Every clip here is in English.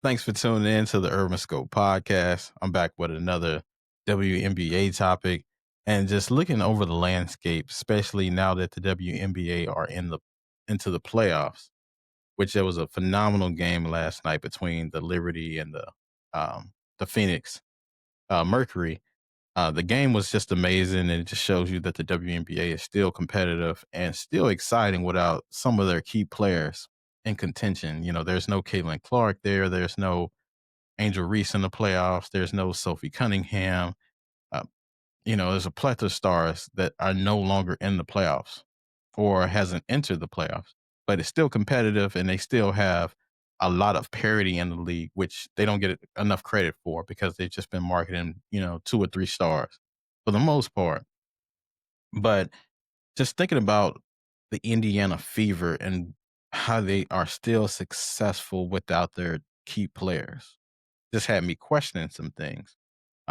Thanks for tuning in to the Urban Scope podcast. I'm back with another WNBA topic and just looking over the landscape, especially now that the WNBA are into the playoffs, which there was a phenomenal game last night between the Liberty and the Phoenix Mercury. The game was just amazing, and it just shows you that the WNBA is still competitive and still exciting without some of their key players in contention. There's no Caitlin Clark there. There's no Angel Reese in the playoffs. There's no Sophie Cunningham. Uh, there's a plethora of stars that are no longer in the playoffs or hasn't entered the playoffs, but it's still competitive and they still have a lot of parity in the league, which they don't get enough credit for because they've just been marketing, two or three stars for the most part. But just thinking about the Indiana Fever and how they are still successful without their key players just had me questioning some things.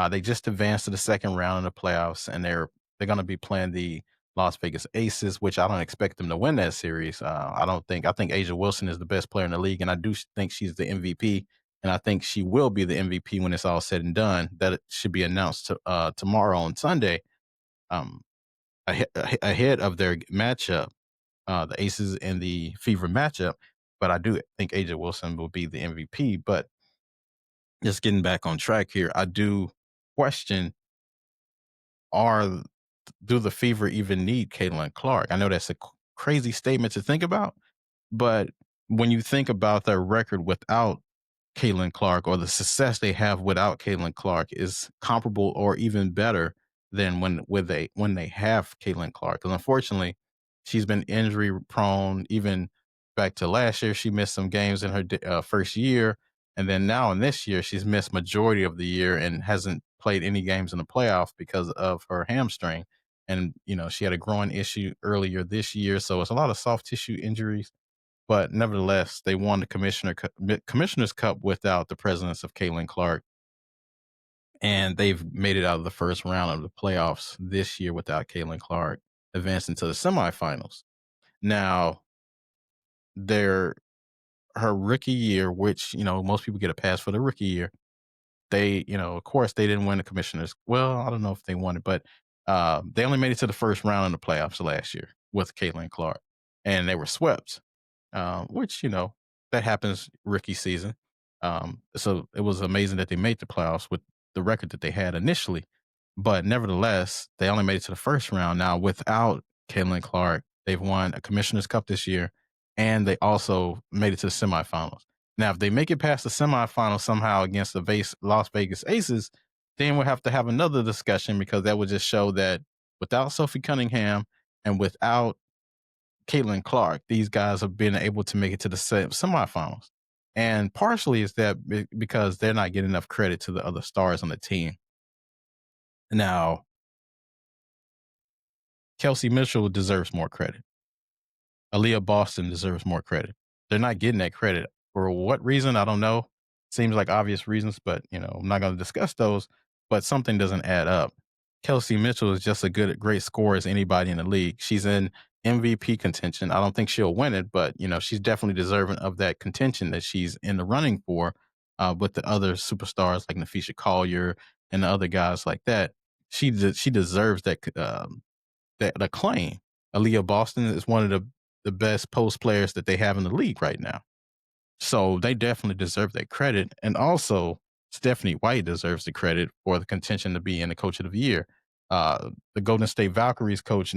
They just advanced to the second round of the playoffs, and they're going to be playing the Las Vegas Aces, which I don't expect them to win that series. I think Asia Wilson is the best player in the league, and I do think she's the MVP, and I think she will be the MVP when it's all said and done. That it should be announced tomorrow on Sunday, um, ahead of their matchup, the Aces and the Fever matchup. But I do think Asia Wilson will be the MVP. But just getting back on track here, I do question are do the Fever even need Caitlin Clark? I know that's a crazy statement to think about, but when you think about their record without Caitlin Clark or the success they have without Caitlin Clark is comparable or even better than when they have Caitlin Clark. Because unfortunately, she's been injury prone. Even back to last year, she missed some games in her first year, and then now in this year, she's missed majority of the year and hasn't played any games in the playoffs because of her hamstring. And she had a groin issue earlier this year, so it's a lot of soft tissue injuries, but nevertheless, they won the Commissioner's Cup without the presence of Caitlin Clark, and they've made it out of the first round of the playoffs this year without Caitlin Clark, advancing to the semifinals. Now, their her rookie year, which most people get a pass for the rookie year, of course, they didn't win the Commissioners. Well, I don't know if they won it, but they only made it to the first round in the playoffs last year with Caitlin Clark, and they were swept, which that happens rookie season. So it was amazing that they made the playoffs with the record that they had initially, but nevertheless, they only made it to the first round. Now, without Caitlin Clark, they've won a Commissioner's Cup this year, and they also made it to the semifinals. Now, if they make it past the semifinals somehow against the Las Vegas Aces, then we'll have to have another discussion because that would just show that without Sophie Cunningham and without Caitlin Clark, these guys have been able to make it to the semifinals. And partially is that because they're not getting enough credit to the other stars on the team. Now, Kelsey Mitchell deserves more credit. Aaliyah Boston deserves more credit. They're not getting that credit. For what reason? I don't know. Seems like obvious reasons, but I'm not going to discuss those. But something doesn't add up. Kelsey Mitchell is just a great scorer as anybody in the league. She's in MVP contention. I don't think she'll win it, but she's definitely deserving of that contention that she's in the running for. With the other superstars like Nafisha Collier and the other guys like that, she deserves that acclaim. Aaliyah Boston is one of the best post players that they have in the league right now. So they definitely deserve that credit. And also, Stephanie White deserves the credit for the contention to be in the Coach of the Year. The Golden State Valkyries coach,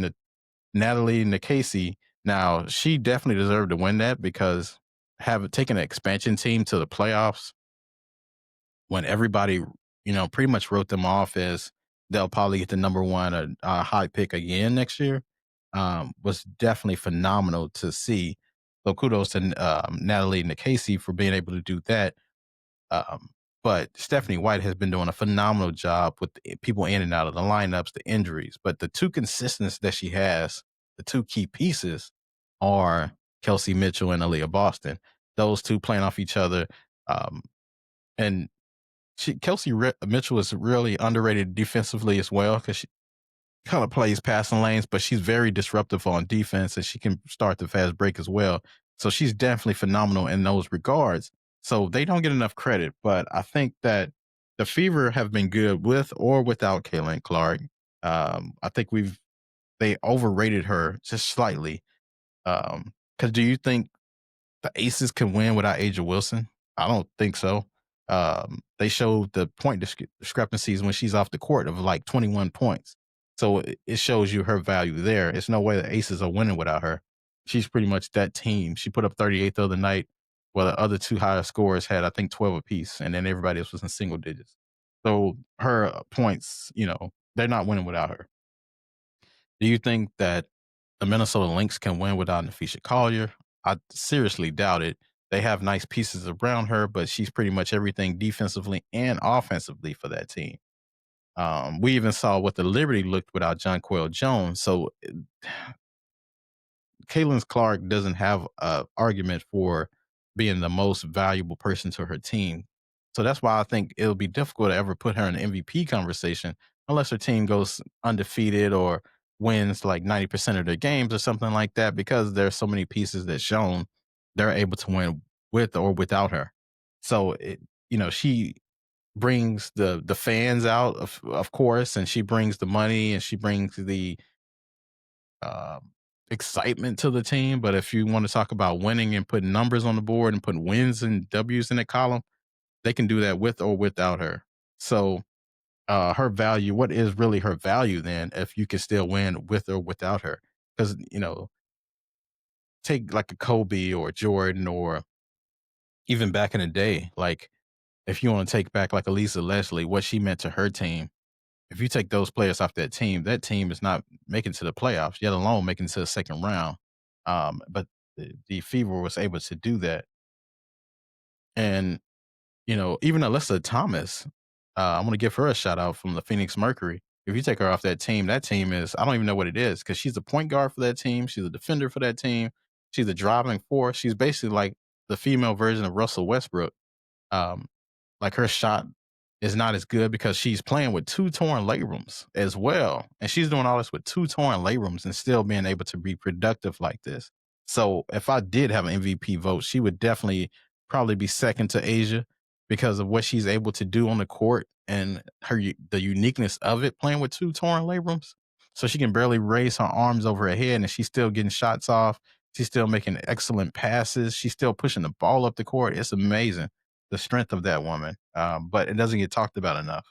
Natalie Nikasi, now she definitely deserved to win that because having taken an expansion team to the playoffs when everybody, pretty much wrote them off as they'll probably get the number one high pick again next year, was definitely phenomenal to see. So kudos to Natalie Nikasi for being able to do that. Um, but Stephanie White has been doing a phenomenal job with the people in and out of the lineups, the injuries. But the two consistents that she has, the two key pieces are Kelsey Mitchell and Aaliyah Boston. Those two playing off each other. And Kelsey Mitchell is really underrated defensively as well because she kind of plays passing lanes, but she's very disruptive on defense and she can start the fast break as well. So she's definitely phenomenal in those regards. So they don't get enough credit. But I think that the Fever have been good with or without Caitlin Clark. I think they overrated her just slightly. Because do you think the Aces can win without Aja Wilson? I don't think so. They showed the point discrepancies when she's off the court of like 21 points. So it shows you her value there. It's no way the Aces are winning without her. She's pretty much that team. She put up 38 the other night, while the other two highest scorers had, I think, 12 apiece, and then everybody else was in single digits. So her points, they're not winning without her. Do you think that the Minnesota Lynx can win without Napheesa Collier? I seriously doubt it. They have nice pieces around her, but she's pretty much everything defensively and offensively for that team. We even saw what the Liberty looked without Jonquel Jones. So Caitlin Clark doesn't have an argument for being the most valuable person to her team. So that's why I think it'll be difficult to ever put her in the MVP conversation unless her team goes undefeated or wins like 90% of their games or something like that, because there's so many pieces that shown they're able to win with or without her. So she brings the fans out of course, and she brings the money and she brings the um, excitement to the team. But if you want to talk about winning and putting numbers on the board and putting wins and W's in the column, they can do that with or without her. So her value, what is really her value then if you can still win with or without her? Because, take like a Kobe or Jordan or even back in the day, like if you want to take back like Elisa Leslie, what she meant to her team, if you take those players off that team is not making to the playoffs, yet alone making to the second round. But the Fever was able to do that. And, even Alyssa Thomas, I want to give her a shout out from the Phoenix Mercury. If you take her off that team is, I don't even know what it is, because she's a point guard for that team. She's a defender for that team. She's a driving force. She's basically like the female version of Russell Westbrook. Um, like her shot is not as good because she's playing with two torn labrums as well. And she's doing all this with two torn labrums and still being able to be productive like this. So if I did have an MVP vote, she would definitely probably be second to Asia because of what she's able to do on the court and the uniqueness of it, playing with two torn labrums. So she can barely raise her arms over her head and she's still getting shots off. She's still making excellent passes. She's still pushing the ball up the court. It's amazing, the strength of that woman. But it doesn't get talked about enough.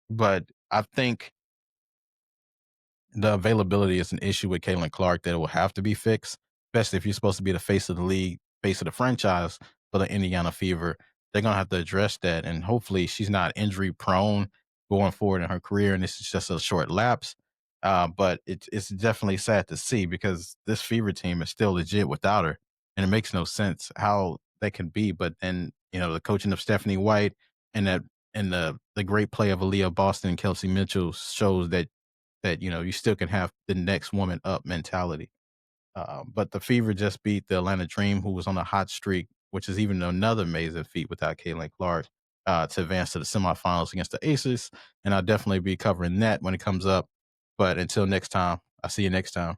But I think the availability is an issue with Caitlin Clark that will have to be fixed, especially if you're supposed to be the face of the league, face of the franchise for the Indiana Fever. They're going to have to address that. And hopefully she's not injury prone going forward in her career. And this is just a short lapse. But it's definitely sad to see because this Fever team is still legit without her. And it makes no sense how they can be. But then, the coaching of Stephanie White and the great play of Aaliyah Boston and Kelsey Mitchell shows that you still can have the next woman up mentality. But the Fever just beat the Atlanta Dream, who was on a hot streak, which is even another amazing feat without Caitlin Clark, to advance to the semifinals against the Aces. And I'll definitely be covering that when it comes up. But until next time, I'll see you next time.